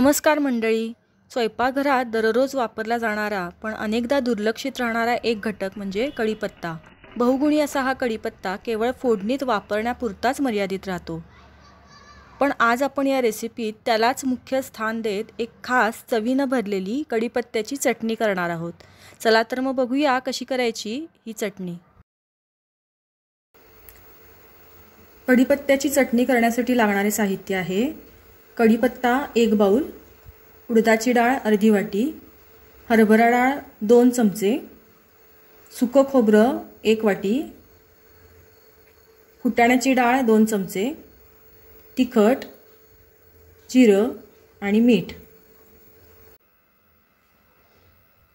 नमस्कार मंडळी. स्वयंपाकघरात दररोज वापरला जाणारा पण अनेकदा दुर्लक्षित राहणारा एक घटक म्हणजे कढीपत्ता. बहुगुणी असा हा कढीपत्ता केवळ फोडणीत वापरण्यापुरताच मर्यादित राहतो. पण आज आपण या रेसिपीत त्यालाच मुख्य स्थान देत एक खास चवीनं भरलेली कढीपत्त्याची चटणी करणार आहोत. चला तर मग बघूया कशी करायची ही चटणी. कढीपत्त्याची चटणी करण्यासाठी लागणारे साहित्य आहे: कढीपत्ता 1 बाउल, उडदाची डाळ अर्धी वाटी, हरभरा डाळ 2 चमचे, सुकं खोबरं 1 वाटी, फुटाण्याची डाळ 2 चमचे, तिखट, जिरं आणि मीठ.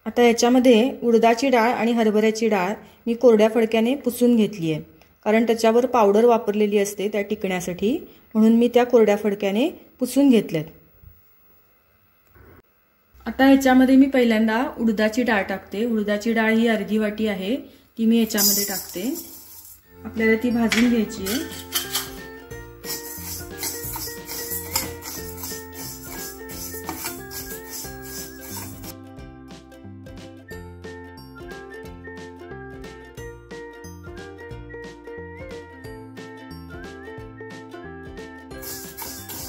आता याच्यामध्ये उडदाची डाळ आणि हरभऱ्याची डाळ मी कोरड्या फडक्याने पुसून घेतली आहे, कारण त्याच्यावर पावडर वापरलेली असते त्या टिकण्यासाठी, म्हणून मी त्या कोरड्या फडक्याने पुसून घेतल्यात. आता ह्याच्यामध्ये मी पहिल्यांदा उडदाची डाळ टाकते. उडदाची डाळ ही अर्धी वाटी आहे, ती मी ह्याच्यामध्ये टाकते. आपल्याला ती भाजून घ्यायची आहे.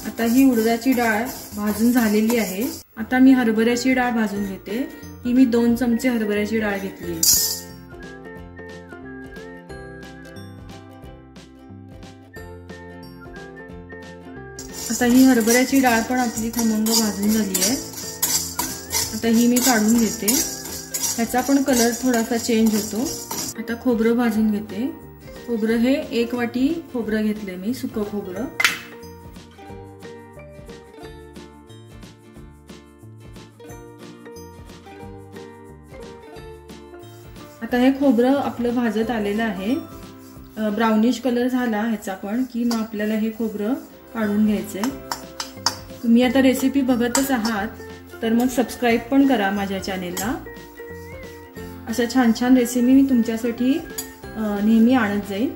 आता ही उडदाची डाळ भाजून झालेली आहे. आता मी हरभऱ्याची डाळ भाजून घेते. ही मी 2 चमचे हरभऱ्याची डाळ घेतली. आता ही हरभऱ्याची डाळ पण आपली खमंग भाजून झाली आहे. आता ही मी काढून घेते. ह्याचा पण कलर थोडासा चेंज होतो. आता खोबरं भाजून घेते. खोबरं हे 1 वाटी खोबरं घेतले मी, सुकं खोबरं. आता हे खोबरं आपलं भाजत आलेलं आहे. ब्राउनिश कलर झाला ह्याचा पण की मग आपल्याला हे खोबरं काढून घ्यायचंय. तुम्ही आता रेसिपी बघतच आहात तर मग सबस्क्राईब पण करा माझ्या चॅनेलला. अशा छान छान रेसिपी मी तुमच्यासाठी नेहमी आणत जाईल.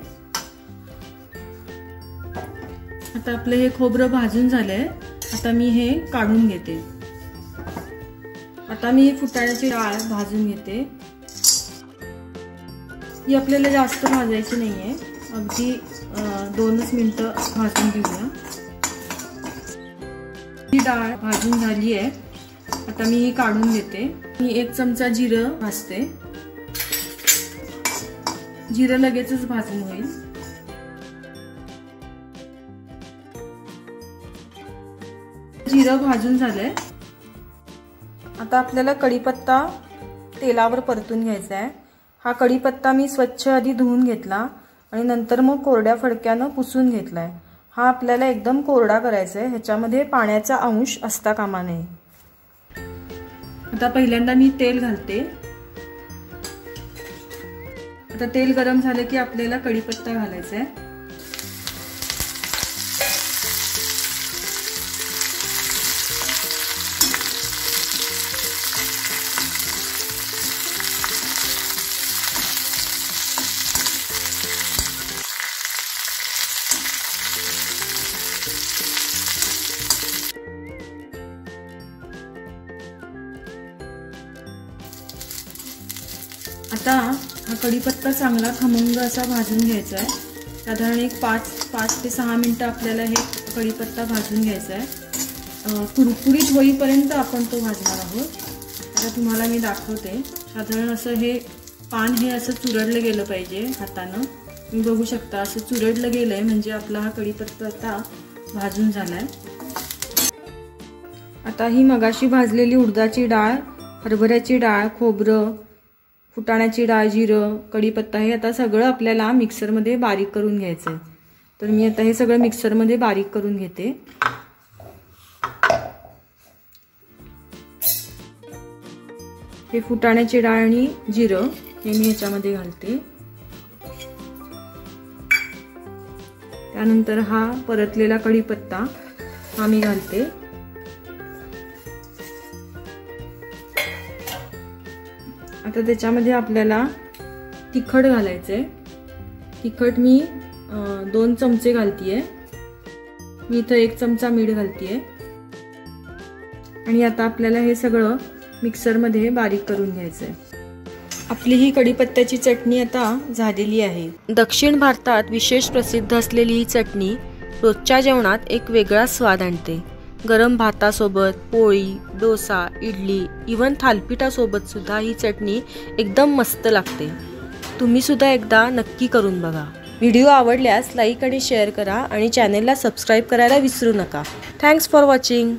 आता आपलं हे खोबरं भाजून झालंय. आता मी हे काढून घेते. आता मी फुटाण्याची डाळ भाजून घेते. ही आपल्याला जास्त भाजायची नाहीये, अगदी 2च मिनिटं भाजून घेऊया. ही डाळ भाजून झाली आहे. आता मी ही काढून घेते. मी 1 चमचा जिरं भाजते. जिरं लगेचच भाजून होईल. जिरं भाजून झालंय. आता आपल्याला कढीपत्ता तेलावर परतून घ्यायचा आहे. हा कढीपत्ता मी स्वच्छ आधी धुवून घेतला आणि नंतर मग कोरड्या फडक्यानं पुसून घेतलाय. हा आपल्याला एकदम कोरडा करायचा आहे. ह्याच्यामध्ये पाण्याचा अंश असता कामा नये. आता पहिल्यांदा मी तेल घालते. आता तेल गरम झालं की आपल्याला कढीपत्ता घालायचा आहे. आता हा कढीपत्ता चांगला खमंग असा भाजून घ्यायचा आहे. साधारण एक 5 ते 6 मिनिटं आपल्याला हे कढीपत्ता भाजून घ्यायचा आहे. कुरकुरीत होईपर्यंत आपण तो भाजणार आहोत. आता तुम्हाला मी दाखवते. साधारण असं हे पान हे असं चुरडलं गेलं पाहिजे हातानं. तुम्ही बघू शकता असं चुरडलं गेलंय म्हणजे आपला हा कढीपत्ता आता भाजून झालाय. आता ही मगाशी भाजलेली उडदाची डाळ, हरभऱ्याची डाळ, खोबरं, फुटाण्याची डाळ, जिरं, कढीपत्ता हे आता सगळं आपल्याला मिक्सरमध्ये बारीक करून घ्यायचंय. तर मी आता हे सगळं मिक्सरमध्ये बारीक करून घेते. हे फुटाण्याची डाळ आणि जिरं हे मी ह्याच्यामध्ये घालते. त्यानंतर हा परतलेला कढीपत्ता हा मी घालते. आता त्याच्यामध्ये आपल्याला तिखट घालायचंय. तिखट मी 2 चमचे घालतीये. मी इथं 1 चमचा मीठ घालतीये. आणि आता आपल्याला हे सगळं मिक्सरमध्ये बारीक करून घ्यायचं आहे। आपली ही कढीपत्त्याची चटणी आता झालेली आहे। दक्षिण भारतात विशेष प्रसिद्ध असलेली ही चटणी रोजच्या जेवणात एक वेगळा स्वाद आणते। गरम भातासोबत, पोळी, डोसा, इडली, इव्हन थालपीठासोबत सुद्धा ही चटणी एकदम मस्त लागते। तुम्ही सुद्धा एकदा नक्की करून बघा। व्हिडिओ आवडल्यास लाईक आणि शेअर करा आणि चॅनेलला सबस्क्राईब करायला विसरू नका। Thanks for watching.